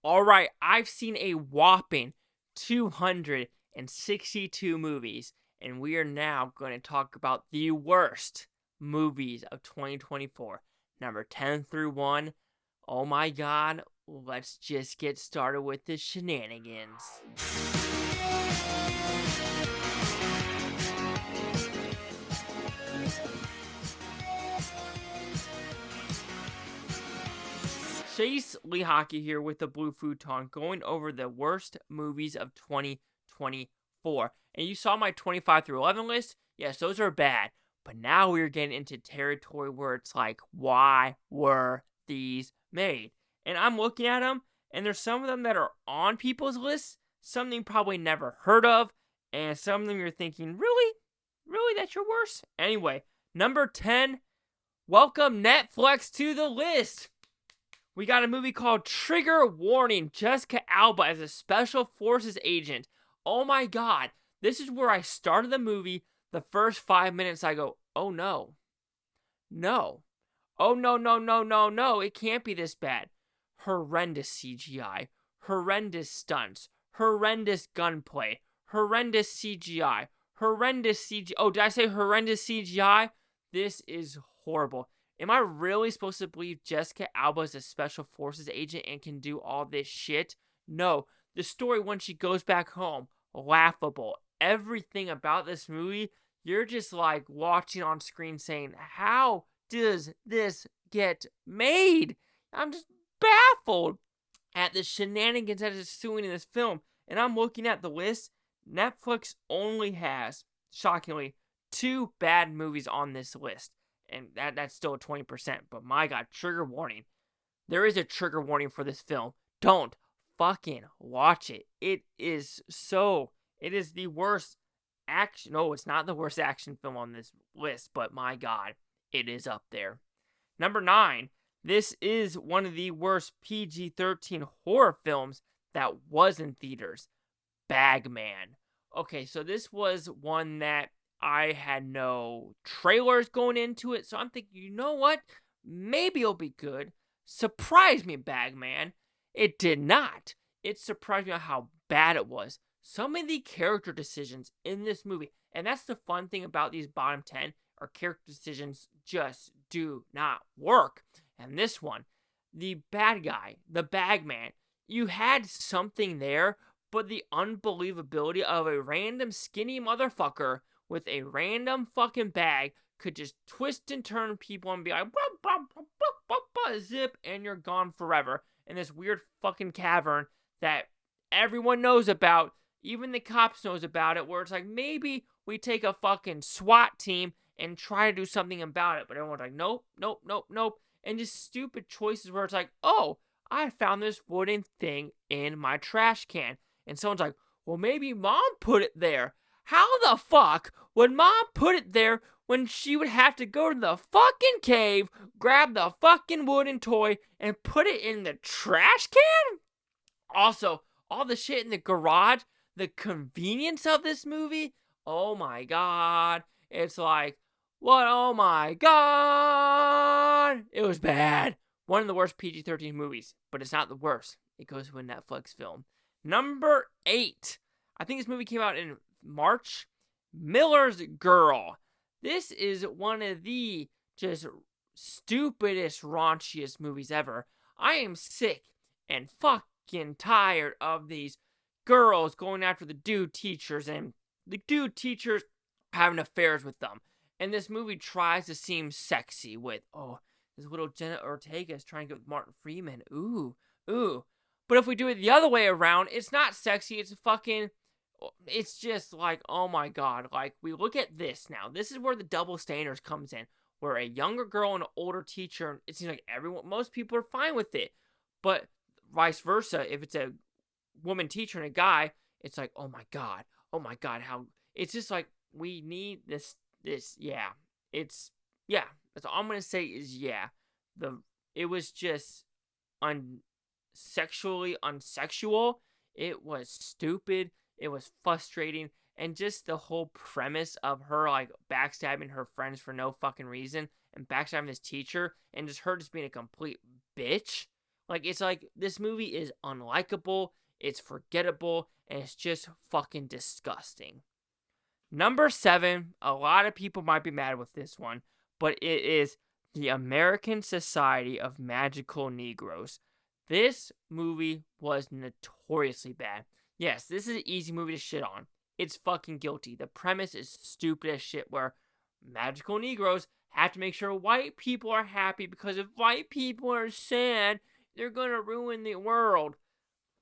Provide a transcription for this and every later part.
Alright, I've seen a whopping 262 movies, and we are now going to talk about the worst movies of 2024. Number 10 through 1. Oh my god, let's just get started with the shenanigans. Chase Lee Hockey here with the Blue Futon, going over the worst movies of 2024. And you saw my 25 through 11 list? Yes, those are bad. But now we're getting into territory where it's like, why were these made? And I'm looking at them, and there's some of them that are on people's lists, some you probably never heard of, and some of them you're thinking, really? Really, that's your worst? Anyway, number 10, welcome Netflix to the list. We got a movie called Trigger Warning, Jessica Alba as a Special Forces agent. Oh my god, this is where I started the movie. The first 5 minutes I go, oh no. No. Oh no, it can't be this bad. Horrendous CGI, horrendous stunts, horrendous gunplay, horrendous CGI, horrendous CGI. Oh, did I say horrendous CGI? This is horrible. Am I really supposed to believe Jessica Alba is a Special Forces agent and can do all this shit? No. The story when she goes back home, laughable. Everything about this movie, you're just like watching on screen saying, how does this get made? I'm just baffled at the shenanigans that is ensuing in this film. And I'm looking at the list. Netflix only has, shockingly, 2 bad movies on this list. And that's still 20%. But my god, trigger warning. There is a trigger warning for this film. Don't fucking watch it. It is the worst action. No, it's not the worst action film on this list. But my god, it is up there. Number 9. This is one of the worst PG-13 horror films that was in theaters. Bagman. Okay, so this was one that I had no trailers going into it, so I'm thinking, you know what? Maybe it'll be good. Surprise me, Bagman. It did not. It surprised me how bad it was. Some of the character decisions in this movie, and that's the fun thing about these bottom 10, are character decisions just do not work. And this one, the bad guy, the Bagman, you had something there, but the unbelievability of a random skinny motherfucker with a random fucking bag could just twist and turn people and be like, zip, and you're gone forever in this weird fucking cavern that everyone knows about. Even the cops knows about it, where it's like, maybe we take a fucking SWAT team and try to do something about it. But everyone's like, nope. And just stupid choices where it's like, oh, I found this wooden thing in my trash can. And someone's like, well, maybe mom put it there. How the fuck would mom put it there when she would have to go to the fucking cave, grab the fucking wooden toy, and put it in the trash can? Also, all the shit in the garage, the convenience of this movie, oh my god. It's like, what? Oh my god. It was bad. One of the worst PG-13 movies, but it's not the worst. It goes to a Netflix film. Number 8. I think this movie came out in March. Miller's Girl. This is one of the just stupidest, raunchiest movies ever. I am sick and fucking tired of these girls going after the dude teachers and the dude teachers having affairs with them. And this movie tries to seem sexy with, oh, this little Jenna Ortega is trying to get with Martin Freeman. Ooh. But if we do it the other way around, it's not sexy, it's just like, oh my god. Like, we look at this now. This is where the double standards comes in. Where a younger girl and an older teacher, it seems like most people are fine with it. But vice versa, if it's a woman teacher and a guy, it's like, oh my god, how, it's just like, we need this, yeah. That's all I'm gonna say is, yeah. It was just sexually unsexual. It was stupid. It was frustrating. And just the whole premise of her, like, backstabbing her friends for no fucking reason and backstabbing this teacher and just her just being a complete bitch. Like, it's like, this movie is unlikable, it's forgettable, and it's just fucking disgusting. Number 7, a lot of people might be mad with this one, but it is The American Society of Magical Negroes. This movie was notoriously bad. Yes, this is an easy movie to shit on. It's fucking guilty. The premise is stupid as shit, where magical Negroes have to make sure white people are happy, because if white people are sad, they're gonna ruin the world.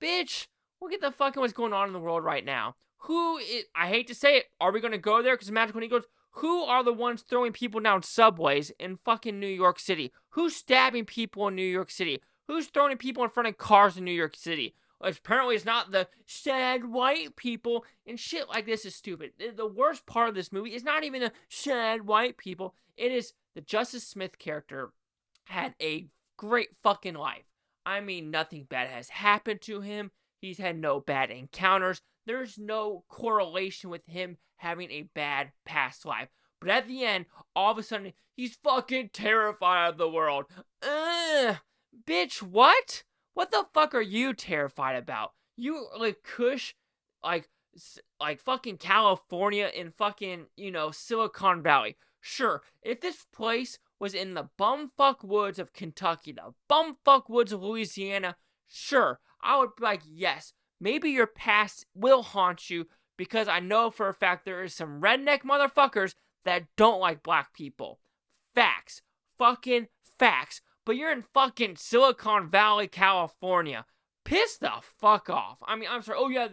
Bitch, look at the fucking what's going on in the world right now. I hate to say it, are we gonna go there because magical Negroes? Who are the ones throwing people down subways in fucking New York City? Who's stabbing people in New York City? Who's throwing people in front of cars in New York City? Apparently, it's not the sad white people, and shit like this is stupid. The worst part of this movie is not even the sad white people. It is the Justice Smith character had a great fucking life. I mean, nothing bad has happened to him. He's had no bad encounters. There's no correlation with him having a bad past life. But at the end, all of a sudden, he's fucking terrified of the world. Bitch, what? What the fuck are you terrified about? You like Kush, like fucking California and fucking, Silicon Valley. Sure, if this place was in the bumfuck woods of Kentucky, the bumfuck woods of Louisiana, sure, I would be like, yes, maybe your past will haunt you, because I know for a fact there is some redneck motherfuckers that don't like black people. Facts. Fucking facts. But you're in fucking Silicon Valley, California. Piss the fuck off. I mean, I'm sorry. Oh, yeah,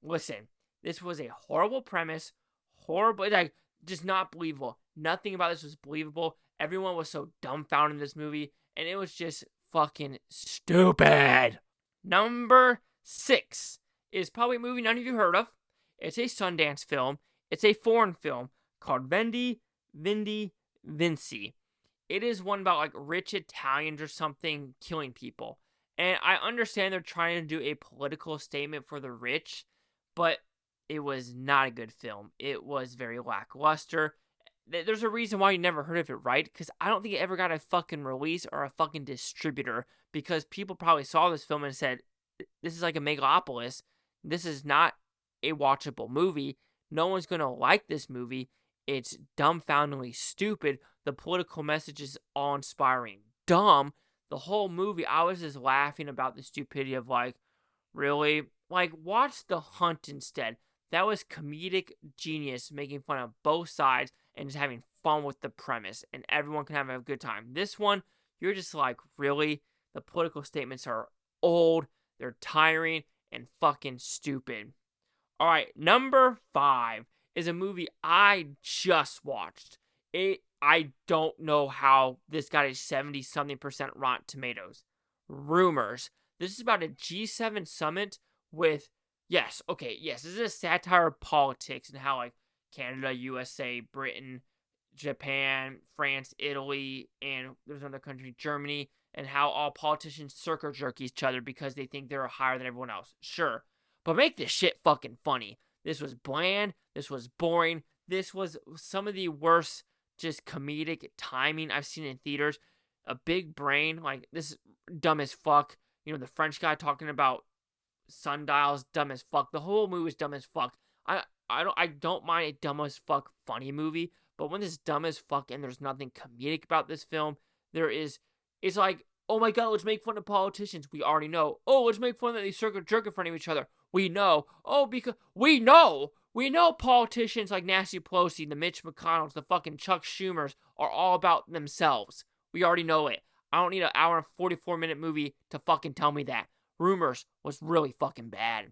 listen, this was a horrible premise. Horrible. Like, just not believable. Nothing about this was believable. Everyone was so dumbfounded in this movie, and it was just fucking stupid. Number 6 is probably a movie none of you heard of. It's a Sundance film. It's a foreign film called Vendi, Vinci. It is one about like rich Italians or something killing people. And I understand they're trying to do a political statement for the rich, but it was not a good film. It was very lackluster. There's a reason why you never heard of it, right? Because I don't think it ever got a fucking release or a fucking distributor, because people probably saw this film and said, this is like a megalopolis. This is not a watchable movie. No one's going to like this movie. It's dumbfoundingly stupid. The political message is awe-inspiring dumb. The whole movie, I was just laughing about the stupidity of like, really? Like, watch The Hunt instead. That was comedic genius, making fun of both sides and just having fun with the premise, and everyone can have a good time. This one, you're just like, really? The political statements are old, they're tiring, and fucking stupid. Alright, number 5 is a movie I just watched. I don't know how this got a 70-something% Rotten Tomatoes. Rumors. This is about a G7 summit with, yes, this is a satire of politics and how, like, Canada, USA, Britain, Japan, France, Italy, and there's another country, Germany, and how all politicians circle jerk each other because they think they're higher than everyone else. Sure. But make this shit fucking funny. This was bland. This was boring. This was some of the worst just comedic timing I've seen in theaters. A big brain, like, this is dumb as fuck. You know, the French guy talking about sundials, dumb as fuck. The whole movie is dumb as fuck. I don't mind a dumb as fuck funny movie, but when it's dumb as fuck and there's nothing comedic about this film, it's like, oh my god, let's make fun of politicians. We already know. Oh, let's make fun that they circle jerk in front of each other. We know. Oh, because we know politicians like Nancy Pelosi, the Mitch McConnells, the fucking Chuck Schumers are all about themselves. We already know it. I don't need an hour and 44-minute movie to fucking tell me that. Rumors was really fucking bad.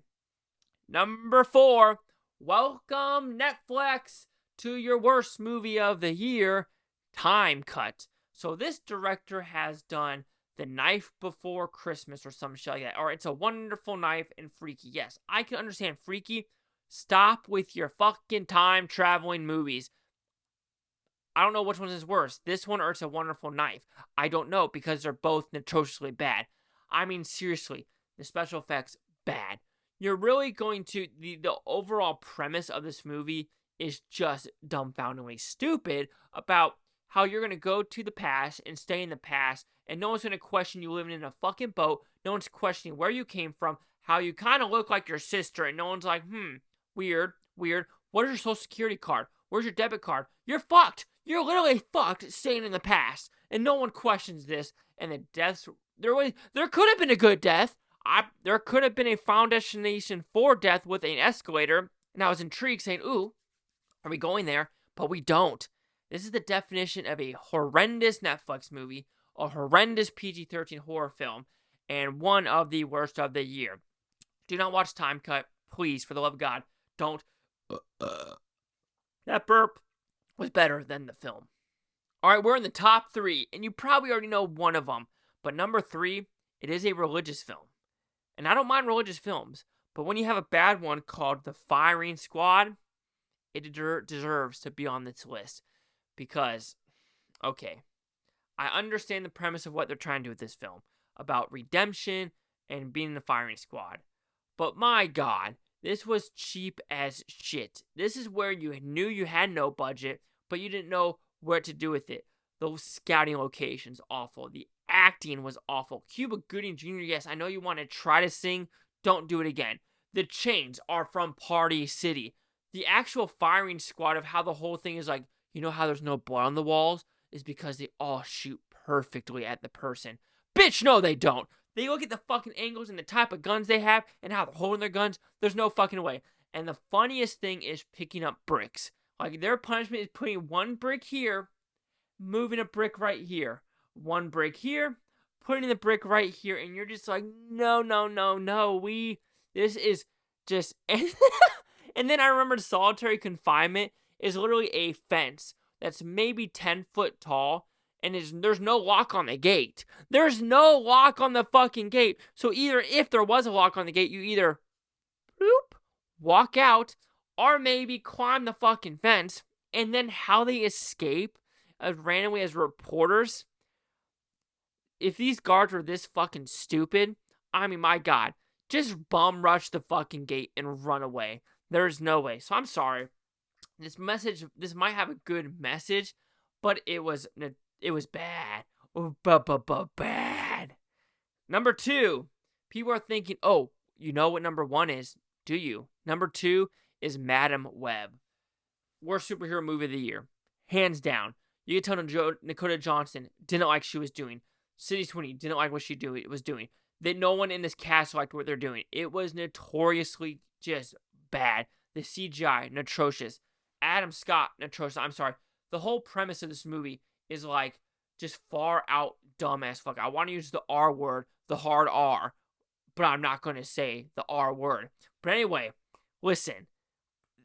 Number 4, welcome Netflix to your worst movie of the year, Time Cut. So this director has done The Knife Before Christmas or some shit like that. Or It's a Wonderful Knife and Freaky. Yes, I can understand Freaky. Stop with your fucking time traveling movies. I don't know which one is worse, this one or It's a Wonderful Knife. I don't know, because they're both atrociously bad. I mean, seriously, the special effects, bad. You're really going to, the overall premise of this movie is just dumbfoundingly stupid about how you're going to go to the past and stay in the past, and no one's going to question you living in a fucking boat. No one's questioning where you came from, how you kind of look like your sister, and no one's like, weird. What is your social security card? Where's your debit card? You're fucked. You're literally fucked staying in the past. And no one questions this. And the deaths, there could have been a good death. There could have been a Final Destination 4 death with an escalator. And I was intrigued saying, ooh, are we going there? But we don't. This is the definition of a horrendous Netflix movie, a horrendous PG-13 horror film, and one of the worst of the year. Do not watch Time Cut. Please, for the love of God, don't. That burp was better than the film. Alright, we're in the top 3, and you probably already know one of them. But number 3, it is a religious film. And I don't mind religious films, but when you have a bad one called The Firing Squad, it deserves to be on this list. Because, okay, I understand the premise of what they're trying to do with this film, about redemption and being in the firing squad. But my God, this was cheap as shit. This is where you knew you had no budget, but you didn't know what to do with it. Those scouting locations, awful. The acting was awful. Cuba Gooding Jr., yes, I know you want to try to sing. Don't do it again. The chains are from Party City. The actual firing squad of how the whole thing is like, you know how there's no blood on the walls? Is because they all shoot perfectly at the person. Bitch, no they don't. They look at the fucking angles and the type of guns they have and how they're holding their guns. There's no fucking way. And the funniest thing is picking up bricks. Like, their punishment is putting one brick here, moving a brick right here. One brick here, putting the brick right here. And you're just like, no. This is just... And then I remember solitary confinement is literally a fence that's maybe 10 foot tall, and there's no lock on the gate. There's no lock on the fucking gate. So either if there was a lock on the gate, you either bloop, walk out, or maybe climb the fucking fence. And then how they escape as randomly as reporters. If these guards were this fucking stupid, I mean, my God, just bum rush the fucking gate and run away. There's no way. So I'm sorry. This might have a good message, but it was bad. Bad. Number 2, people are thinking, oh, you know what number 1 is, do you? Number 2 is Madam Web. Worst superhero movie of the year. Hands down. You can tell Dakota Johnson didn't like what she was doing. City Sweeney didn't like what she was doing. That no one in this cast liked what they're doing. It was notoriously just bad. The CGI, atrocious. Adam Scott, atrocious. I'm sorry. The whole premise of this movie is like just far out dumb as fuck. I want to use the R word, the hard R, but I'm not going to say the R word. But anyway, listen.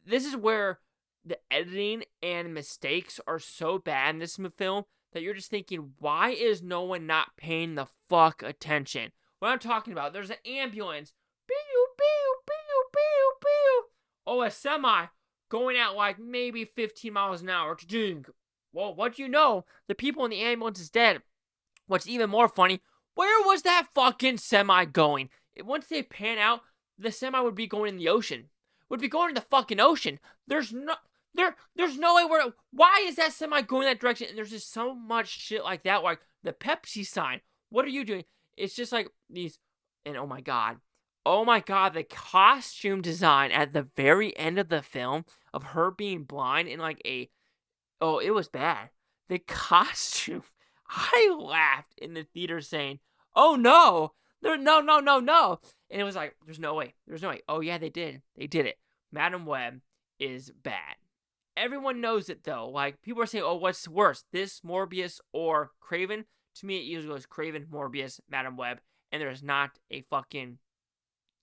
This is where the editing and mistakes are so bad in this film that you're just thinking, why is no one not paying the fuck attention? What I'm talking about, there's an ambulance. Pew, pew, pew, pew, pew. Oh, a semi going at like maybe 15 miles an hour. Well, what do you know? The people in the ambulance is dead. What's even more funny, where was that fucking semi going? Once they pan out, the semi would be going in the ocean. Would be going in the fucking ocean. There's no way why is that semi going that direction? And there's just so much shit like that, like the Pepsi sign. What are you doing? It's just like these, and oh my god, the costume design at the very end of the film of her being blind in like it was bad. The costume, I laughed in the theater saying, oh no, no. And it was like, there's no way. Oh yeah, they did it. Madam Web is bad. Everyone knows it though. Like, people are saying, oh, what's worse, this, Morbius, or Craven? To me, it usually goes Craven, Morbius, Madam Web, and there's not a fucking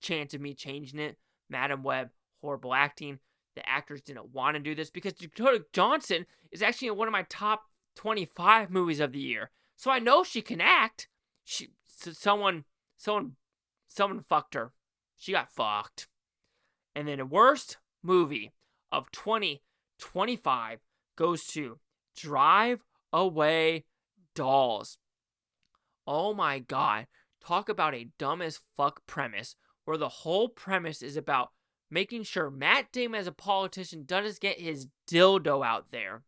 chance of me changing it. Madam Web, horrible acting. The actors didn't want to do this because Dakota Johnson is actually in one of my top 25 movies of the year. So I know she can act. Someone fucked her. She got fucked. And then the worst movie of 2025 goes to Drive Away Dolls. Oh my god. Talk about a dumb as fuck premise where the whole premise is about making sure Matt Damon as a politician doesn't get his dildo out there.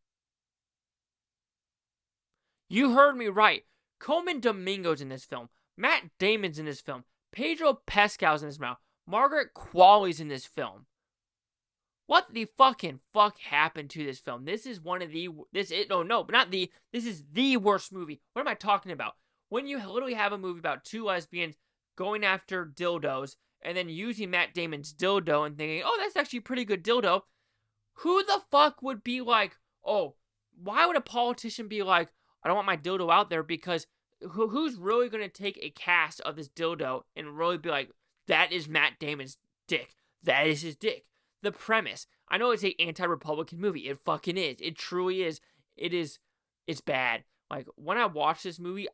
You heard me right. Coleman Domingo's in this film. Matt Damon's in this film. Pedro Pascal's in this film. Margaret Qualley's in this film. What the fucking fuck happened to this film? This is one of the... This is the worst movie. What am I talking about? When you literally have a movie about two lesbians going after dildos and then using Matt Damon's dildo and thinking, oh, that's actually a pretty good dildo. Who the fuck would be like, oh, why would a politician be like, I don't want my dildo out there, because who's really going to take a cast of this dildo and really be like, that is Matt Damon's dick. That is his dick. The premise. I know it's an anti-Republican movie. It fucking is. It truly is. It's bad. Like, when I watched this movie,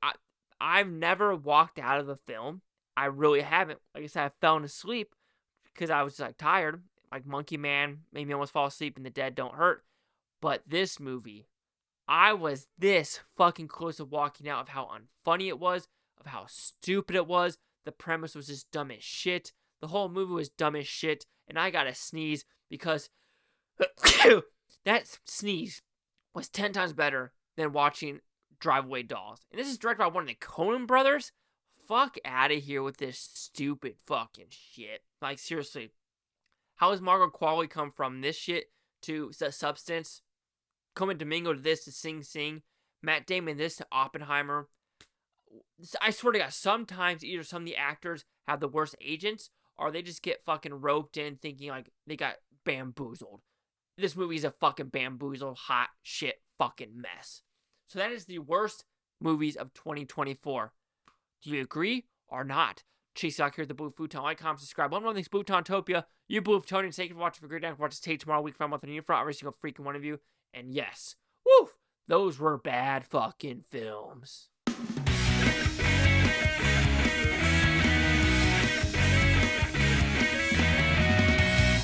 I've never walked out of the film. I really haven't. Like I said, I fell asleep because I was like tired. Like Monkey Man made me almost fall asleep and the dead don't hurt. But this movie, I was this fucking close to walking out of how unfunny it was, of how stupid it was. The premise was just dumb as shit. The whole movie was dumb as shit. And I gotta sneeze because that sneeze was 10 times better than watching Drive Away Dolls. And this is directed by one of the Coen brothers. Fuck out of here with this stupid fucking shit. Like, seriously. How has Margaret Qualley come from this shit to Substance? Coleman Domingo to this to Sing Sing. Matt Damon this to Oppenheimer. I swear to God, sometimes either some of the actors have the worst agents or they just get fucking roped in thinking like they got bamboozled. This movie is a fucking bamboozled, hot shit fucking mess. So that is the worst movies of 2024. Do you agree or not? Chase out here at the Blue Futon. Like, comment, subscribe. One more thing's Bluetontopia. You Blue Futonians, thank you for watching. For great day. Watch us take tomorrow week for a month on your front. Every single freaking one of you. And yes, woof, those were bad fucking films.